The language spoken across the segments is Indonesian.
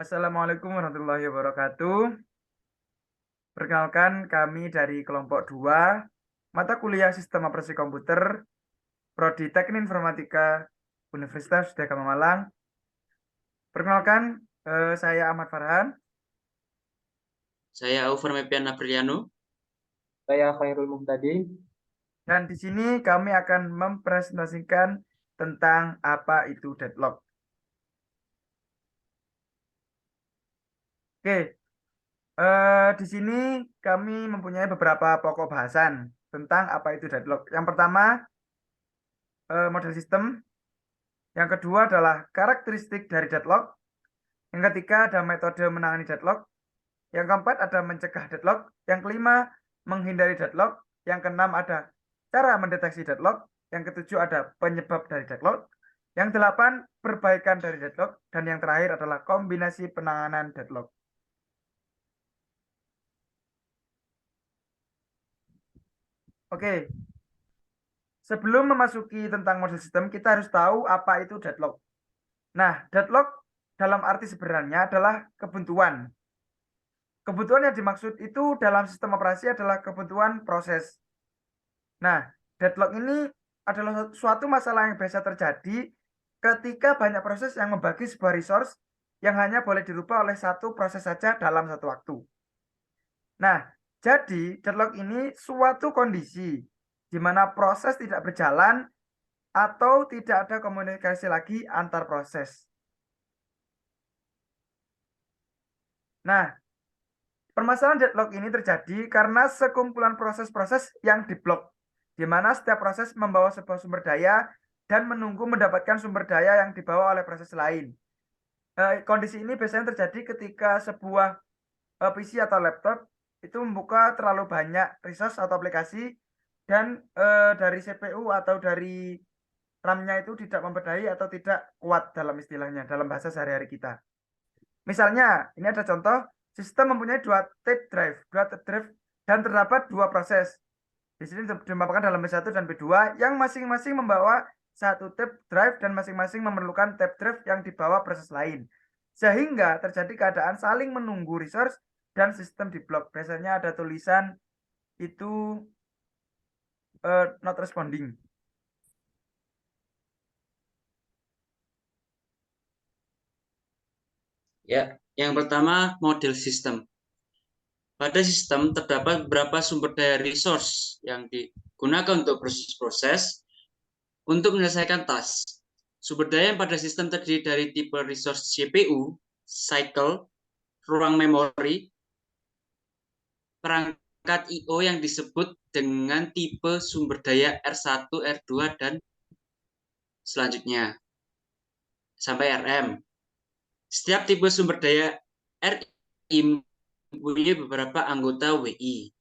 Assalamualaikum warahmatullahi wabarakatuh. Perkenalkan kami dari kelompok 2, mata kuliah Sistem Operasi Komputer, Prodi Teknik Informatika, Universitas Dayagama Malang. Perkenalkan, saya Ahmad Farhan. Saya Aufar Mepian Apriliano. Saya Khairul Muhtadi. Dan di sini kami akan mempresentasikan tentang apa itu deadlock. Oke, di sini kami mempunyai beberapa pokok bahasan tentang apa itu deadlock. Yang pertama, model sistem. Yang kedua adalah karakteristik dari deadlock. Yang ketiga ada metode menangani deadlock. Yang keempat ada mencegah deadlock. Yang kelima menghindari deadlock. Yang keenam ada cara mendeteksi deadlock. Yang ketujuh ada penyebab dari deadlock. Yang delapan perbaikan dari deadlock. Dan yang terakhir adalah kombinasi penanganan deadlock. Oke, sebelum memasuki tentang model sistem, kita harus tahu apa itu deadlock. Nah, deadlock dalam arti sebenarnya adalah kebuntuan. Kebutuhan yang dimaksud itu dalam sistem operasi adalah kebutuhan proses. Nah, deadlock ini adalah suatu masalah yang biasa terjadi ketika banyak proses yang membagi sebuah resource yang hanya boleh dirubah oleh satu proses saja dalam satu waktu. Nah, jadi deadlock ini suatu kondisi di mana proses tidak berjalan atau tidak ada komunikasi lagi antar proses. Nah, permasalahan deadlock ini terjadi karena sekumpulan proses-proses yang diblok, di mana setiap proses membawa sebuah sumber daya dan menunggu mendapatkan sumber daya yang dibawa oleh proses lain. Kondisi ini biasanya terjadi ketika sebuah PC atau laptop itu membuka terlalu banyak resource atau aplikasi dan dari CPU atau dari RAM-nya itu tidak memberdayai atau tidak kuat dalam istilahnya, dalam bahasa sehari-hari kita. Misalnya, ini ada contoh, sistem mempunyai dua tape drive, dan terdapat dua proses. Di sini dinamakan dalam P1 dan P2 yang masing-masing membawa satu tape drive dan masing-masing memerlukan tape drive yang dibawa proses lain. Sehingga terjadi keadaan saling menunggu resource dan sistem di blok. Biasanya ada tulisan itu not responding. Ya, yang pertama model sistem. Pada sistem terdapat beberapa sumber daya resource yang digunakan untuk proses-proses untuk menyelesaikan task. Sumber daya yang pada sistem terdiri dari tipe resource CPU, cycle, ruang memori, perangkat I/O yang disebut dengan tipe sumber daya R1, R2, dan selanjutnya sampai RM. Setiap tipe sumber daya RI mempunyai beberapa anggota WI.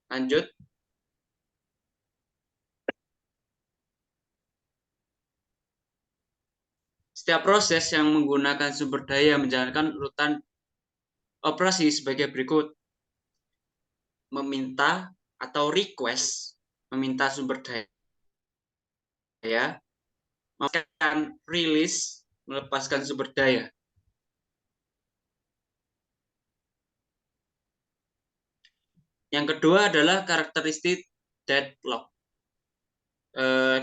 Lanjut. Setiap proses yang menggunakan sumber daya menjalankan urutan operasi sebagai berikut. Meminta atau request, meminta sumber daya, melakukan release, melepaskan sumber daya. Yang kedua adalah karakteristik deadlock.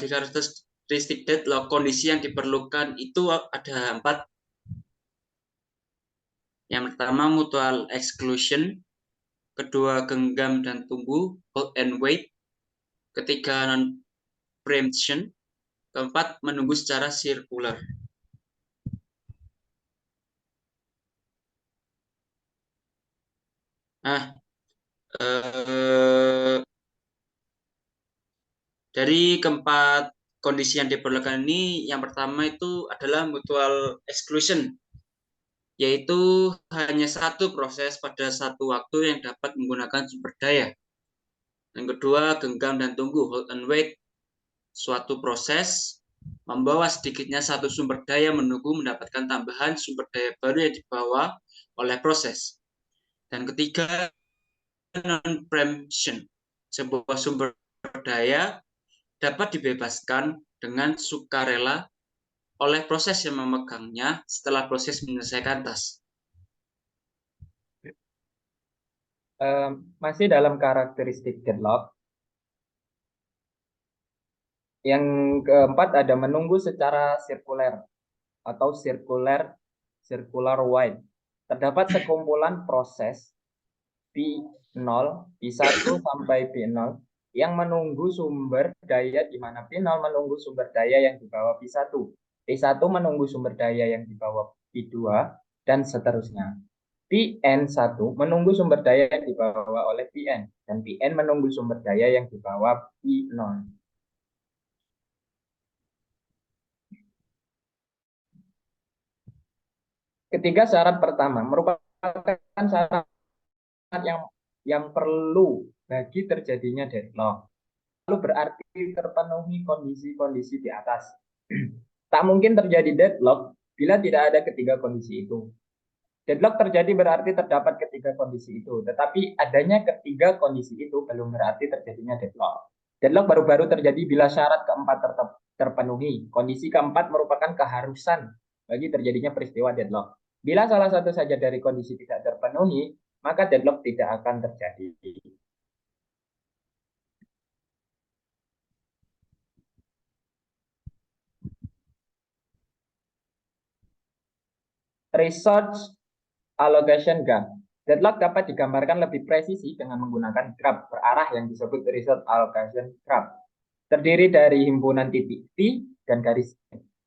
Di karakteristik deadlock, kondisi yang diperlukan itu ada 4. Yang pertama mutual exclusion, kedua genggam dan tunggu, hold and wait, ketiga non preemption, keempat menunggu secara sirkular. Nah, dari keempat kondisi yang diperlukan ini, yang pertama itu adalah mutual exclusion, yaitu hanya satu proses pada satu waktu yang dapat menggunakan sumber daya. Yang kedua, genggam dan tunggu, hold and wait, suatu proses membawa sedikitnya satu sumber daya menunggu mendapatkan tambahan sumber daya baru yang dibawa oleh proses. Dan ketiga, non-preemption, sebuah sumber daya dapat dibebaskan dengan sukarela oleh proses yang memegangnya setelah proses menyelesaikan task. Masih dalam karakteristik deadlock. Yang keempat ada menunggu secara sirkuler atau circular wide. Terdapat sekumpulan proses P0, P1 sampai P0 yang menunggu sumber daya, di mana P0 menunggu sumber daya yang dibawa P1. P1 menunggu sumber daya yang dibawa P2 dan seterusnya. Pn1 menunggu sumber daya yang dibawa oleh Pn dan Pn menunggu sumber daya yang dibawa P0. Ketiga syarat pertama merupakan syarat yang perlu bagi terjadinya deadlock. Lalu berarti terpenuhi kondisi-kondisi di atas. Tak mungkin terjadi deadlock bila tidak ada ketiga kondisi itu. Deadlock terjadi berarti terdapat ketiga kondisi itu, tetapi adanya ketiga kondisi itu belum berarti terjadinya deadlock. Deadlock baru-baru terjadi bila syarat keempat terpenuhi. Kondisi keempat merupakan keharusan bagi terjadinya peristiwa deadlock. Bila salah satu saja dari kondisi tidak terpenuhi, maka deadlock tidak akan terjadi. Resource allocation graph. Deadlock dapat digambarkan lebih presisi dengan menggunakan graf berarah yang disebut resource allocation graph. Terdiri dari himpunan titik P dan garis.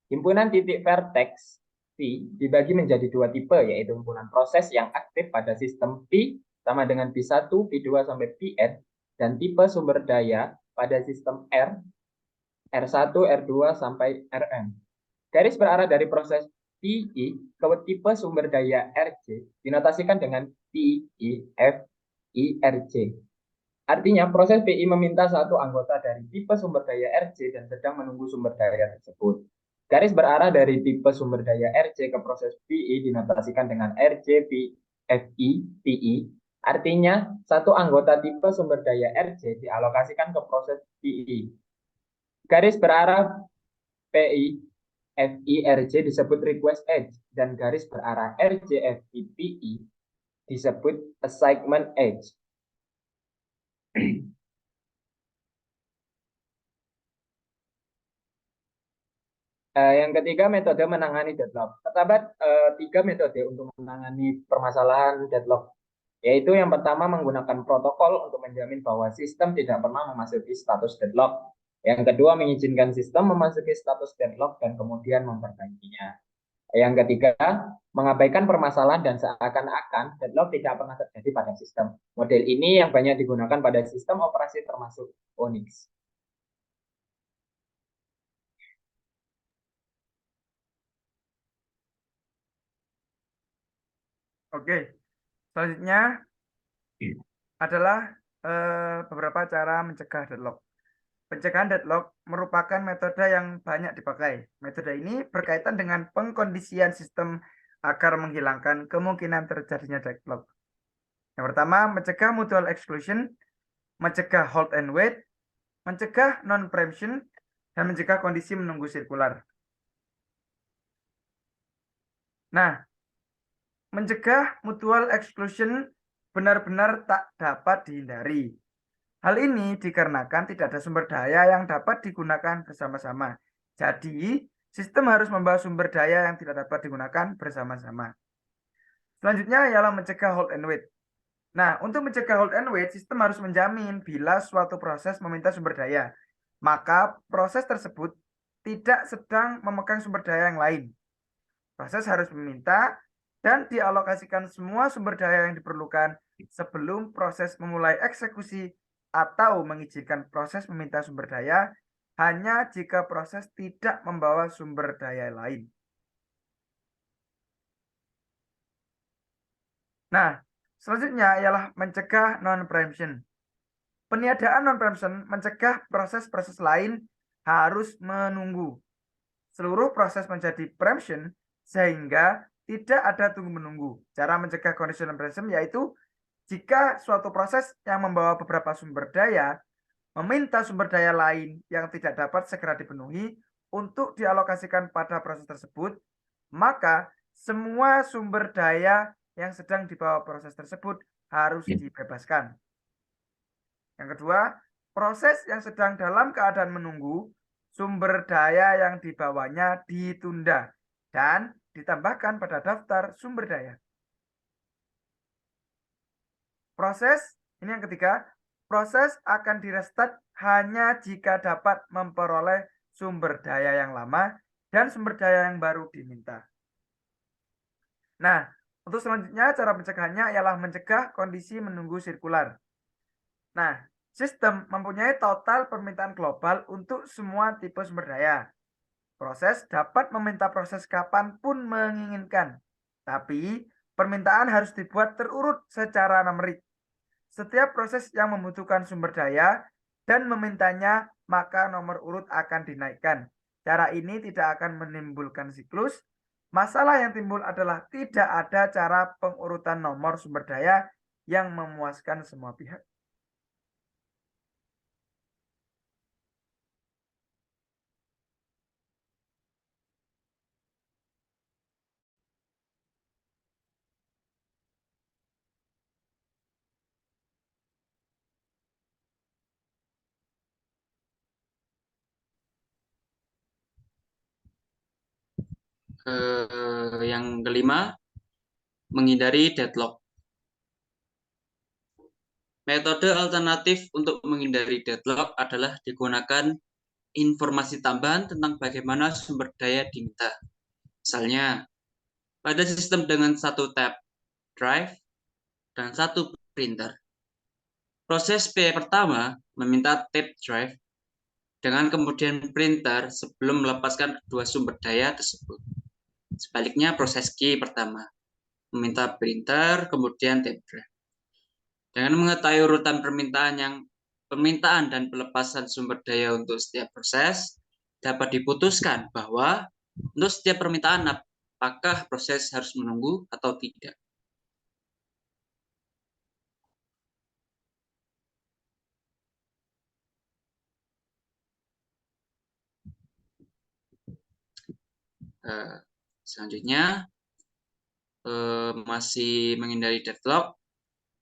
Himpunan titik vertex P dibagi menjadi dua tipe, yaitu himpunan proses yang aktif pada sistem P sama dengan P1, P2 sampai Pn, dan tipe sumber daya pada sistem R, R1, R2 sampai Rn. Garis berarah dari proses PI ke tipe sumber daya RC dinotasikan dengan PIFIRC. Artinya, proses PI meminta satu anggota dari tipe sumber daya RC dan sedang menunggu sumber daya tersebut. Garis berarah dari tipe sumber daya RC ke proses PI dinotasikan dengan RC, FI, PI. Artinya, satu anggota tipe sumber daya RC dialokasikan ke proses PI. Garis berarah PI FIRC disebut request edge dan garis berarah RJFIPI disebut assignment edge. Yang ketiga, metode menangani deadlock. Terdapat tiga metode untuk menangani permasalahan deadlock, yaitu yang pertama menggunakan protokol untuk menjamin bahwa sistem tidak pernah memasuki status deadlock. Yang kedua, mengizinkan sistem memasuki status deadlock dan kemudian memperbaikinya. Yang ketiga, mengabaikan permasalahan dan seakan-akan deadlock tidak pernah terjadi pada sistem. Model ini yang banyak digunakan pada sistem operasi termasuk Unix. Oke, selanjutnya adalah beberapa cara mencegah deadlock. Pencegahan deadlock merupakan metode yang banyak dipakai. Metode ini berkaitan dengan pengkondisian sistem agar menghilangkan kemungkinan terjadinya deadlock. Yang pertama, mencegah mutual exclusion, mencegah halt and wait, mencegah non-preemption, dan mencegah kondisi menunggu sirkular. Nah, mencegah mutual exclusion benar-benar tak dapat dihindari. Hal ini dikarenakan tidak ada sumber daya yang dapat digunakan bersama-sama. Jadi, sistem harus membawa sumber daya yang tidak dapat digunakan bersama-sama. Selanjutnya ialah mencegah halt and wait. Nah, untuk mencegah halt and wait, sistem harus menjamin bila suatu proses meminta sumber daya, maka proses tersebut tidak sedang memegang sumber daya yang lain. Proses harus meminta dan dialokasikan semua sumber daya yang diperlukan sebelum proses memulai eksekusi atau mengizinkan proses meminta sumber daya hanya jika proses tidak membawa sumber daya lain. Nah, selanjutnya ialah mencegah non-preemption. Peniadaan non-preemption mencegah proses-proses lain harus menunggu. Seluruh proses menjadi preemption sehingga tidak ada tunggu-menunggu. Cara mencegah conditional preemption yaitu jika suatu proses yang membawa beberapa sumber daya meminta sumber daya lain yang tidak dapat segera dipenuhi untuk dialokasikan pada proses tersebut, maka semua sumber daya yang sedang dibawa proses tersebut harus dibebaskan. Yang kedua, proses yang sedang dalam keadaan menunggu, sumber daya yang dibawanya ditunda dan ditambahkan pada daftar sumber daya. Proses, ini yang ketiga, proses akan direstart hanya jika dapat memperoleh sumber daya yang lama dan sumber daya yang baru diminta. Nah, untuk selanjutnya cara pencegahannya ialah mencegah kondisi menunggu sirkular. Nah, sistem mempunyai total permintaan global untuk semua tipe sumber daya. Proses dapat meminta proses kapanpun menginginkan, tapi permintaan harus dibuat terurut secara numerik. Setiap proses yang membutuhkan sumber daya dan memintanya, maka nomor urut akan dinaikkan. Cara ini tidak akan menimbulkan siklus. Masalah yang timbul adalah tidak ada cara pengurutan nomor sumber daya yang memuaskan semua pihak. Yang kelima, menghindari deadlock. Metode alternatif untuk menghindari deadlock adalah digunakan informasi tambahan tentang bagaimana sumber daya diminta. Misalnya, pada sistem dengan satu tab drive dan satu printer. Proses P pertama meminta tab drive dengan kemudian printer sebelum melepaskan dua sumber daya tersebut. Sebaliknya, proses Q pertama meminta printer, kemudian tab drive. Dengan mengetahui urutan permintaan dan pelepasan sumber daya untuk setiap proses, dapat diputuskan bahwa untuk setiap permintaan apakah proses harus menunggu atau tidak. Selanjutnya, masih menghindari deadlock.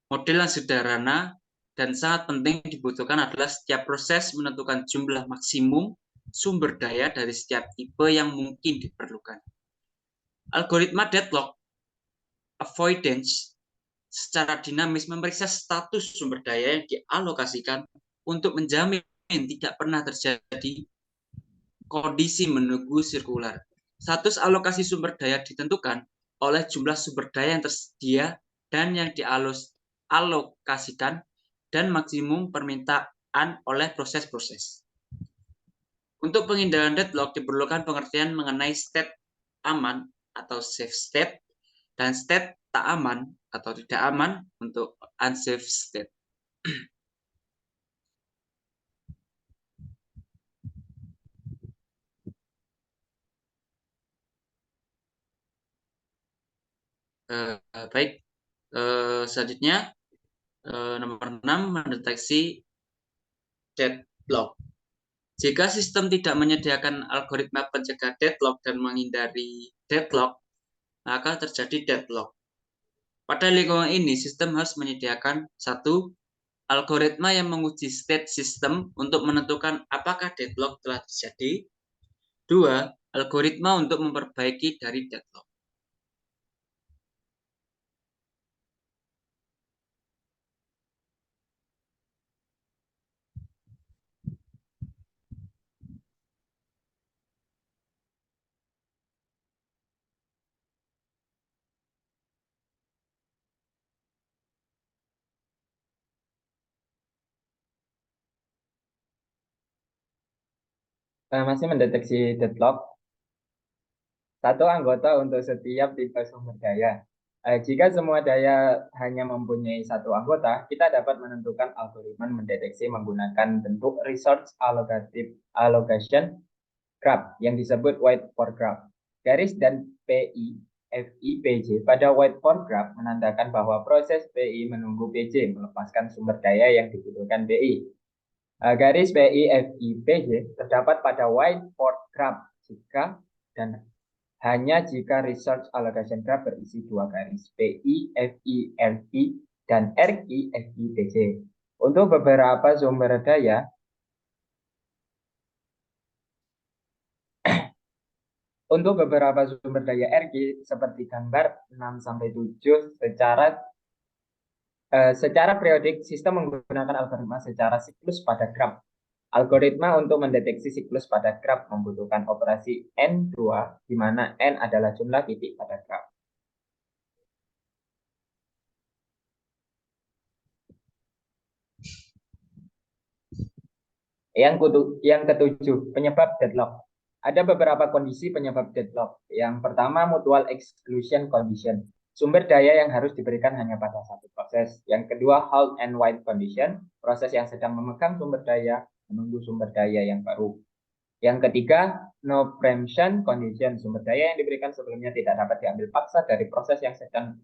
Model yang sederhana dan sangat penting dibutuhkan adalah setiap proses menentukan jumlah maksimum sumber daya dari setiap tipe yang mungkin diperlukan. Algoritma deadlock avoidance secara dinamis memeriksa status sumber daya yang dialokasikan untuk menjamin tidak pernah terjadi kondisi menunggu sirkular. Status alokasi sumber daya ditentukan oleh jumlah sumber daya yang tersedia dan yang dialokasikan dan maksimum permintaan oleh proses-proses. Untuk penghindaran deadlock diperlukan pengertian mengenai state aman atau safe state dan state tak aman atau tidak aman untuk unsafe state. Baik, selanjutnya nomor 6, mendeteksi deadlock. Jika sistem tidak menyediakan algoritma pencegah deadlock dan menghindari deadlock, maka terjadi deadlock. Pada lingkungan ini, sistem harus menyediakan 1. Algoritma yang menguji state sistem untuk menentukan apakah deadlock telah terjadi. 2. Algoritma untuk memperbaiki dari deadlock. Masih mendeteksi deadlock. Satu anggota untuk setiap tipe sumber daya. Jika semua daya hanya mempunyai satu anggota, kita dapat menentukan algoritma mendeteksi menggunakan bentuk resource allocation graph yang disebut whiteboard graph. Garis dan PI, FI, PJ pada whiteboard graph menandakan bahwa proses PI menunggu PJ melepaskan sumber daya yang dibutuhkan PI. Garis PIFIPJ terdapat pada whiteboard graph jika dan hanya jika research allocation graph berisi dua garis PIFILP dan RIFIPJ. Untuk beberapa sumber daya RG seperti gambar 6-7 secara periodik sistem menggunakan algoritma secara siklus pada graf. Algoritma untuk mendeteksi siklus pada graf membutuhkan operasi N2 di mana N adalah jumlah titik pada graf. Yang ketujuh, penyebab deadlock. Ada beberapa kondisi penyebab deadlock. Yang pertama, mutual exclusion condition. Sumber daya yang harus diberikan hanya pada satu proses. Yang kedua, halt and wait condition. Proses yang sedang memegang sumber daya menunggu sumber daya yang baru. Yang ketiga, no preemption condition. Sumber daya yang diberikan sebelumnya tidak dapat diambil paksa dari proses yang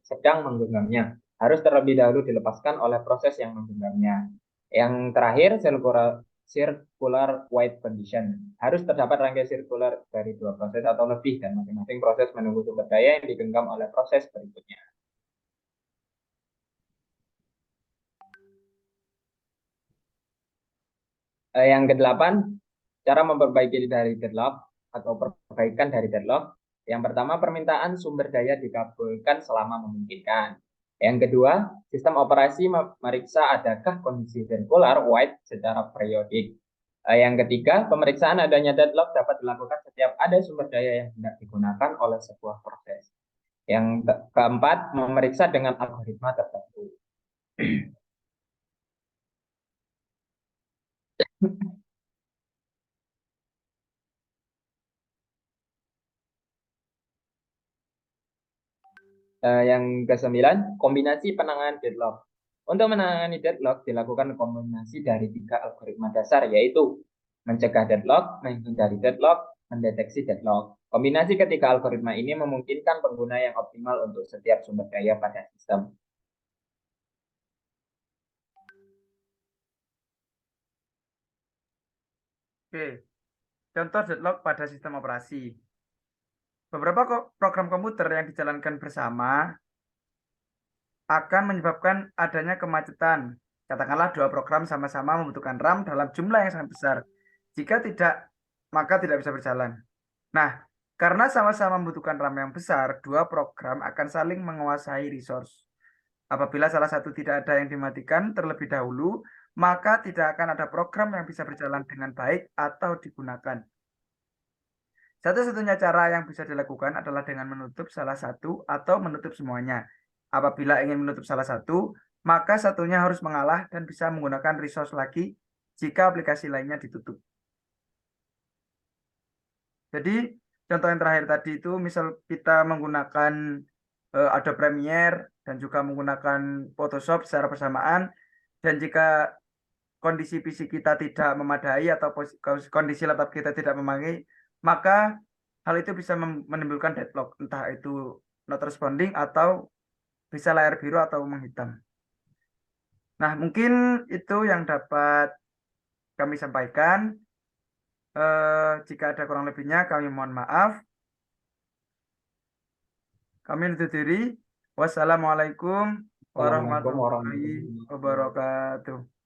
sedang menggenggamnya. Harus terlebih dahulu dilepaskan oleh proses yang menggenggamnya. Yang terakhir, circular wait condition. Harus terdapat rangkaian sirkular dari dua proses atau lebih dan masing-masing proses menunggu sumber daya yang digenggam oleh proses berikutnya. Yang kedelapan, cara memperbaiki dari deadlock atau perbaikan dari deadlock. Yang pertama, permintaan sumber daya dikabulkan selama memungkinkan. Yang kedua, sistem operasi memeriksa adakah kondisi sirkular wait secara periodik. Yang ketiga, pemeriksaan adanya deadlock dapat dilakukan setiap ada sumber daya yang hendak digunakan oleh sebuah proses. Yang keempat, memeriksa dengan algoritma tertentu. Yang ke-9, kombinasi penanganan deadlock. Untuk menangani deadlock dilakukan kombinasi dari 3 algoritma dasar, yaitu mencegah deadlock, menghindari deadlock, mendeteksi deadlock. Kombinasi ketiga algoritma ini memungkinkan pengguna yang optimal untuk setiap sumber daya pada sistem. Oke, contoh deadlock pada sistem operasi. Beberapa program komputer yang dijalankan bersama akan menyebabkan adanya kemacetan. Katakanlah dua program sama-sama membutuhkan RAM dalam jumlah yang sangat besar. Jika tidak, maka tidak bisa berjalan. Nah, karena sama-sama membutuhkan RAM yang besar, dua program akan saling menguasai resource. Apabila salah satu tidak ada yang dimatikan terlebih dahulu, maka tidak akan ada program yang bisa berjalan dengan baik atau digunakan. Satu-satunya cara yang bisa dilakukan adalah dengan menutup salah satu atau menutup semuanya. Apabila ingin menutup salah satu, maka satunya harus mengalah dan bisa menggunakan resource lagi jika aplikasi lainnya ditutup. Jadi, contoh yang terakhir tadi itu, misal kita menggunakan Adobe Premiere dan juga menggunakan Photoshop secara bersamaan, dan jika kondisi PC kita tidak memadai atau kondisi laptop kita tidak memadai, maka hal itu bisa menimbulkan deadlock, entah itu not responding atau bisa layar biru atau menghitam. Nah, mungkin itu yang dapat kami sampaikan. Jika ada kurang lebihnya, kami mohon maaf. Kami undur diri. Wassalamualaikum warahmatullahi wabarakatuh.